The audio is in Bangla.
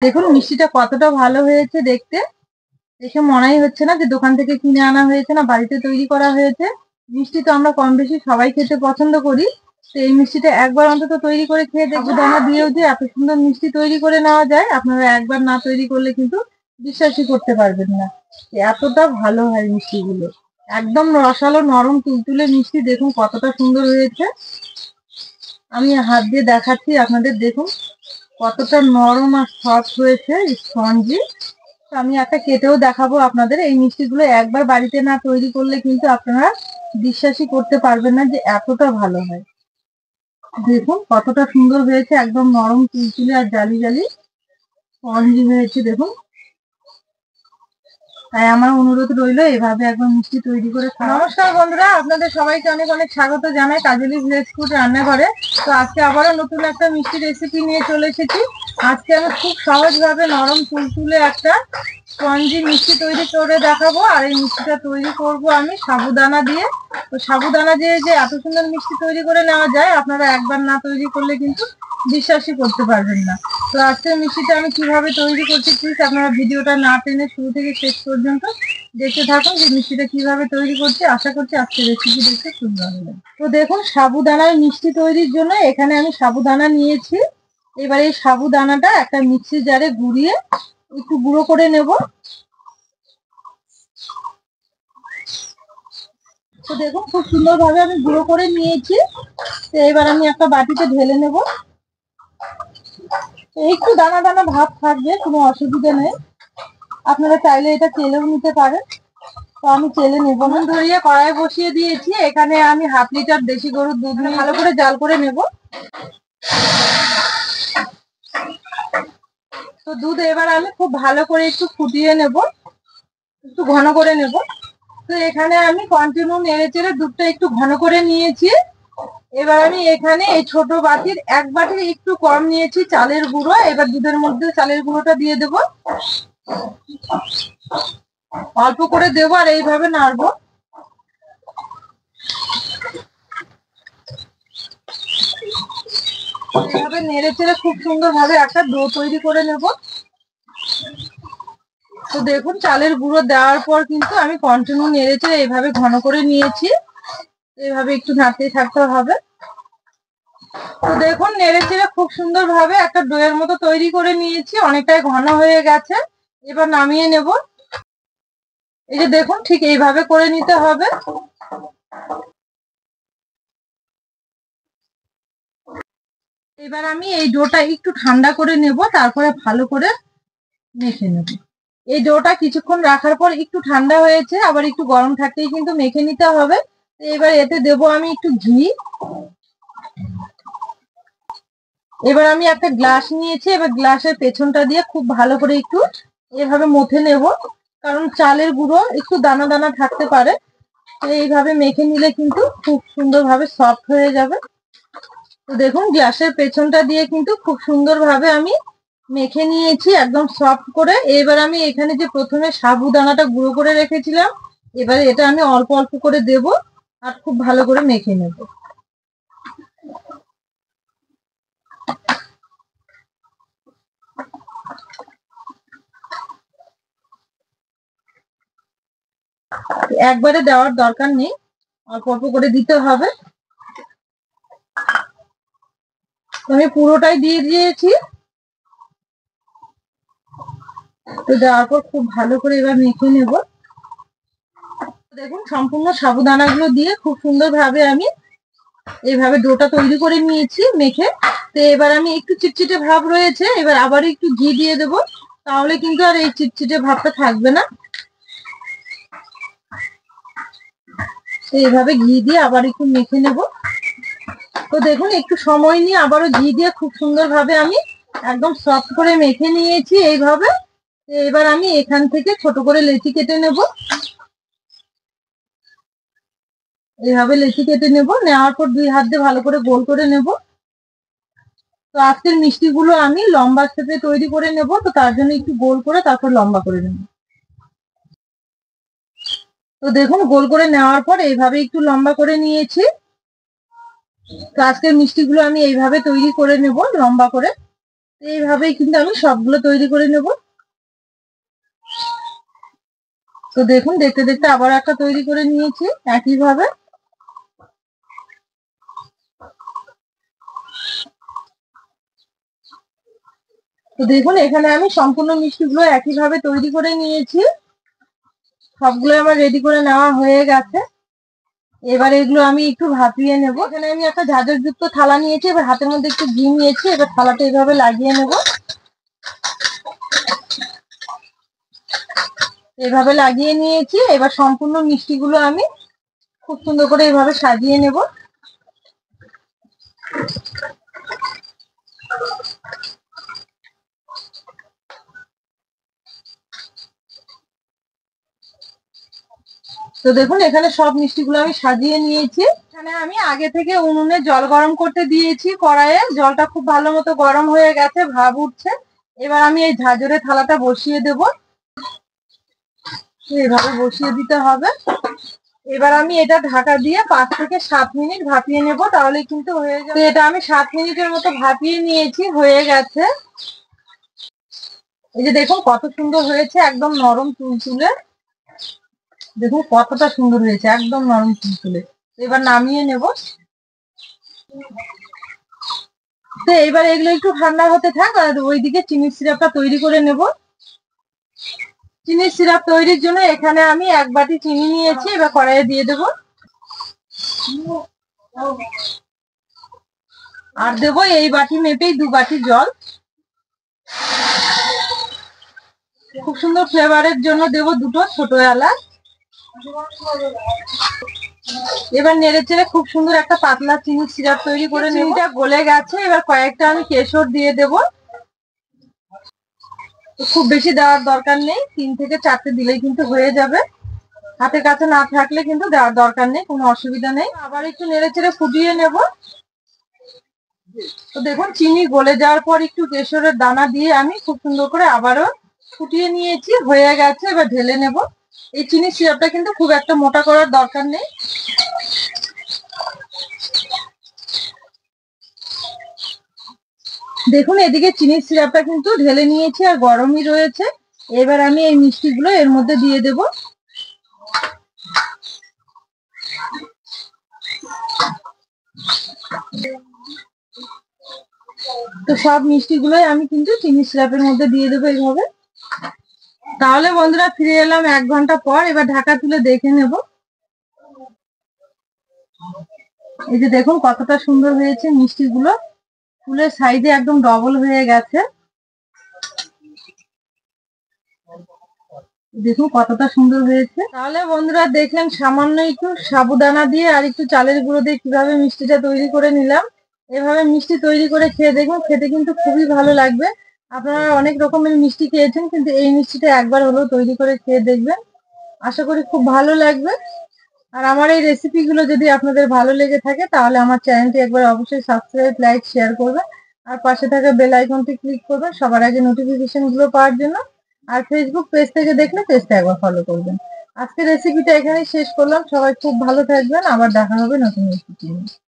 দেখুন মিষ্টিটা কতটা ভালো হয়েছে দেখতে। দেখে মনেই হচ্ছে না যে দোকান থেকে কিনে আনা হয়েছে না বাড়িতে তৈরি করা হয়েছে। মিষ্টি তো আমরা কম বেশি সবাই খেতে পছন্দ করি। তো এই মিষ্টিটা একবার অন্তত তৈরি করে খেয়ে দেখবো। সাবুদানা দিয়েও যে এত সুন্দর মিষ্টি তৈরি করে নেওয়া যায়, আপনারা একবার না তৈরি করলে কিন্তু বিশ্বাসই করতে পারবেন না। এতটা ভালো হয় মিষ্টিগুলো। একদম রসালো নরম তুলতুলে মিষ্টি, দেখুন কতটা সুন্দর হয়েছে। আমি হাত দিয়ে দেখাচ্ছি আপনাদের, দেখুন কতটা নরম আর সফট হয়েছে স্পঞ্জি। আমি একটা কেটেও দেখাবো আপনাদের। এই মিষ্টিগুলো একবার বাড়িতে না তৈরি করলে কিন্তু আপনারা বিশ্বাসই করতে পারবেন না যে এতটা ভালো হয়। দেখুন কতটা সুন্দর হয়েছে, একদম নরম তুলতুলে আর জালি জালি স্পঞ্জি হয়েছে দেখুন। তাই আমার অনুরোধ রইলো এভাবে একবার মিষ্টি তৈরি করে খাওয়া। নমস্কার বন্ধুরা, আপনাদের সবাইকে অনেক অনেক স্বাগত জানাই কাজলি ভিলেজ ফুড রান্নাঘরে। তো আজকে আবারও নতুন একটা মিষ্টি রেসিপি নিয়ে চলে এসেছি। আজকে আমি খুব সহজভাবে নরম তুলতুলে একটা স্পঞ্জি মিষ্টি তৈরি করে দেখাবো। আর এই মিষ্টিটা তৈরি করব আমি সাবুদানা দিয়ে। তো সাবুদানা দিয়ে যে এত সুন্দর মিষ্টি তৈরি করে নেওয়া যায়, আপনারা একবার না তৈরি করলে কিন্তু বিশ্বাসই করতে পারবেন না। তো আজকের মিষ্টিটা আমি কিভাবে তৈরি করছি, প্লিজ আপনারা ভিডিওটা না টেনে শুরু থেকে শেষ পর্যন্ত দেখতে থাকুন যে মিষ্টিটা কিভাবে তৈরি করছি। আশা করছি আজকের রেসিপি দেখতে খুব ভালো লাগবে। তো দেখুন সাবুদানার মিষ্টি তৈরির জন্য এখানে আমি সাবুদানা নিয়েছি। এবার এই সাবুদানাটা একটা মিক্সি জারে গুঁড়িয়ে একটু গুঁড়ো করে নেব। তো দেখুন খুব সুন্দরভাবে আমি গুঁড়ো করে নিয়েছি। তো এবার আমি একটা বাটিতে ঢেলে নেব। একটু দানা দানা ভাব থাকবে, কোনো অসুবিধা নেই। আপনারা চাইলে এটা তেলেও নিতে পারেন। তো আমি তেলে নেব না। ধরিয়ে কড়াই বসিয়ে দিয়েছি। এখানে আমি হাফ লিটার দেশি গরুর দুধ ভালো করে জাল করে নেব। তো দুধ এবার আমি খুব ভালো করে একটু ফুটিয়ে নেব, একটু ঘন করে নেব। তো এখানে আমি কন্টিনিউ নেড়ে চেড়ে দুধটা একটু ঘন করে নিয়েছি। এবার আমি এখানে এই ছোট বাটির এক বাটির একটু কম নিয়েছি চালের গুঁড়ো। এবার দুধের মধ্যে চালের গুঁড়োটা দিয়ে দেব, অল্প করে দেবো আর এইভাবে নাড়বো। এইভাবে নেড়ে চেড়ে খুব সুন্দর ভাবে একটা ডো তৈরি করে নেব। তো দেখুন চালের গুঁড়ো দেওয়ার পর কিন্তু আমি কন্টিনিউ নেড়ে চেড়ে এইভাবে ঘন করে নিয়েছি। এইভাবে একটু নাড়তে থাকতে হবে। তো দেখুন নেড়ে চেড়ে খুব সুন্দর ভাবে একটা ডোয়ের মতো তৈরি করে নিয়েছি, অনেকটাই ঘন হয়ে গেছে। এবার নামিয়ে নেব। এই যে দেখুন ঠিক এইভাবে করে নিতে হবে। এবার আমি এই ডোটা একটু ঠান্ডা করে নেব, তারপরে ভালো করে মেখে নেব। এই ডোটা কিছুক্ষণ রাখার পর একটু ঠান্ডা হয়েছে, আবার একটু গরম থাকতেই কিন্তু মেখে নিতে হবে। এবার এতে দেব আমি একটু ঘি। এবার আমি একটা গ্লাস নিয়েছি, এবার গ্লাসের পেছনটা দিয়ে খুব ভালো করে একটু এভাবে মথে নেব, কারণ চালের গুঁড়ো একটু দানা দানা থাকতে পারে। তো এইভাবে মেখে নিলে কিন্তু খুব সুন্দরভাবে সফট হয়ে যাবে। তো দেখুন গ্লাসের পেছনটা দিয়ে কিন্তু খুব সুন্দরভাবে আমি মেখে নিয়েছি একদম সফট করে। এবার আমি এখানে যে প্রথমে সাবুদানাটা গুঁড়ো করে রেখেছিলাম, এবারে এটা আমি অল্প অল্প করে দেব আর খুব ভালো করে মেখে নেব। একবারে দেওয়ার দরকার নেই, অল্প অল্প করে দিতে হবে। আমি পুরোটাই দিয়ে দিয়েছি। তো দেওয়ার পর খুব ভালো করে এবার মেখে নেব। দেখুন সম্পূর্ণ সাবুদানাগুলো দিয়ে খুব সুন্দর ভাবে আমি এইভাবে ডোটা তৈরি করে নিয়েছি মেখে। তো এবার আমি একটু চিটচিটে ভাব রয়েছে, এবার আবার একটু ঘি দিয়ে দেব, তাহলে কিন্তু আর এই চিটচিটে ভাবটা থাকবে না। তো এইভাবে ঘি দিয়ে আবার একটু মেখে নেব। তো দেখুন একটু সময় নিয়ে আবারও ঘি দিয়ে খুব সুন্দর ভাবে আমি একদম সফট করে মেখে নিয়েছি এইভাবে। এবার আমি এখান থেকে ছোট করে লেচি কেটে নেব। এইভাবে লেচি কেটে নেব, নেওয়ার পর দুই হাত দিয়ে ভালো করে গোল করে নেব। তো আজকের মিষ্টিগুলো আমি লম্বা শেপে তৈরি করে নেব, তো তার জন্য একটু গোল করে তারপর লম্বা করে নেব। তো দেখুন গোল করে নেওয়ার পর এইভাবে একটু লম্বা করে নিয়েছি। তো আজকের মিষ্টিগুলো আমি এইভাবে তৈরি করে নেব লম্বা করে। এইভাবেই কিন্তু আমি সবগুলো তৈরি করে নেব। তো দেখুন দেখতে দেখতে আবার একটা তৈরি করে নিয়েছি একইভাবে। তো দেখুন এখানে আমি সম্পূর্ণ মিষ্টিগুলো একইভাবে তৈরি করে নিয়েছি। সবগুলো আমার রেডি করে নেওয়া হয়ে গেছে। এবার এগুলো আমি একটু ভাপিয়ে নেব। এখানে আমি একটা ঝাঁঝরযুক্ত থালা নিয়েছি, এবার হাতের মধ্যে একটু ঘি নিয়েছি, এবার থালাটা এইভাবে লাগিয়ে নেব। এভাবে লাগিয়ে নিয়েছি। এবার সম্পূর্ণ মিষ্টিগুলো আমি খুব সুন্দর করে এভাবে সাজিয়ে নেব। তো দেখুন এখানে সব মিষ্টিগুলো আমি সাজিয়ে নিয়েছি। এখানে আমি আগে থেকে উনুনে জল গরম করতে দিয়েছি কড়াইয়ে। জলটা খুব ভালো মতো গরম হয়ে গেছে, ভাপ উঠছে। এবার আমি এই ঝাঁঝরে থালাটা বসিয়ে দেব। এইভাবে বসিয়ে দিতে হবে। এবার আমি এটা ঢাকা দিয়ে 5 থেকে 7 মিনিট ভাপিয়ে নেব, তাহলে কিন্তু হয়ে যাবে। এটা আমি 7 মিনিটের মতো ভাপিয়ে নিয়েছি, হয়ে গেছে। এই যে দেখুন কত সুন্দর হয়েছে, একদম নরম তুলতুলে। দেখুন কতটা সুন্দর হয়েছে, একদম নরম তুলতুলে। এবার নামিয়ে নেব। তো এবার এগুলো একটু ঠান্ডা হতে থাক, আর ওইদিকে চিনির সিরাপটা তৈরি করে নেব। চিনির সিরাপ তৈরির জন্য এখানে আমি 1 বাটি চিনি নিয়েছি, এবার কড়াইয়ে দিয়ে দেব। আর দেবো এই বাটি মেপেই 2 বাটি জল। খুব সুন্দর ফ্লেভারের জন্য দেবো 2টো ছোট এলাচ। এবার নেড়ে চেড়ে খুব সুন্দর একটা পাতলা চিনির সিরাপ তৈরি করে নেব। চিনিটা গলে গেছে, এবার কয়েকটা আমি কেশর দিয়ে দেব। খুব বেশি দেওয়ার দরকার নেই, 3 থেকে 4টে দিলেই কিন্তু হয়ে যাবে। হাতের কাছে না থাকলে কিন্তু দেওয়ার দরকার নেই, কোনো অসুবিধা নেই। আবার একটু নেড়ে চেড়ে ফুটিয়ে নেব। তো দেখুন চিনি গলে যাওয়ার পর একটু কেশরের দানা দিয়ে আমি খুব সুন্দর করে আবারও ফুটিয়ে নিয়েছি, হয়ে গেছে। এবার ঢেলে নেব। এই চিনির সিরাপটা কিন্তু খুব একটা মোটা করার দরকার নেই। দেখুন এদিকে চিনির সিরাপটা কিন্তু ঢেলে নিয়েছি আর গরমই রয়েছে। এবার আমি এই মিষ্টিগুলো এর মধ্যে দিয়ে দেব। তো সব মিষ্টিগুলোই আমি কিন্তু চিনির সিরাপের মধ্যে দিয়ে দেবো এইভাবে। তাহলে বন্ধুরা ফিরে এলাম 1 ঘন্টা পর। এবার ঢাকা তুলে দেখে নেব। এই যে দেখুন কতটা সুন্দর হয়েছে মিষ্টিগুলো, ফুলের সাইজে একদম ডবল হয়ে গেছে। দেখুন কতটা সুন্দর হয়েছে। তাহলে বন্ধুরা দেখলেন সামান্য একটু সাবুদানা দিয়ে আর একটু চালের গুঁড়ো দিয়ে কিভাবে মিষ্টিটা তৈরি করে নিলাম। এভাবে মিষ্টি তৈরি করে খেয়ে দেখুন, খেতে কিন্তু খুবই ভালো লাগবে। আপনারা অনেক রকমের মিষ্টি খেয়েছেন, কিন্তু এই মিষ্টিটা একবার হলেও তৈরি করে খেয়ে দেখবেন। আশা করি খুব ভালো লাগবে। আর আমার এই রেসিপি গুলো যদি আপনাদের ভালো লেগে থাকে, তাহলে আমার চ্যানেলটি একবার অবশ্যই সাবস্ক্রাইব, লাইক, শেয়ার করবেন। আর পাশে থাকা বেল আইকনটি ক্লিক করবেন সবার আগে নোটিফিকেশন গুলো পাওয়ার জন্য। আর ফেসবুক পেজ থেকে দেখলে পেজটা একবার ফলো করবেন। আজকে রেসিপিটা এখানেই শেষ করলাম। সবাই খুব ভালো থাকবেন, আবার দেখা হবে নতুন রেসিপি নিয়ে।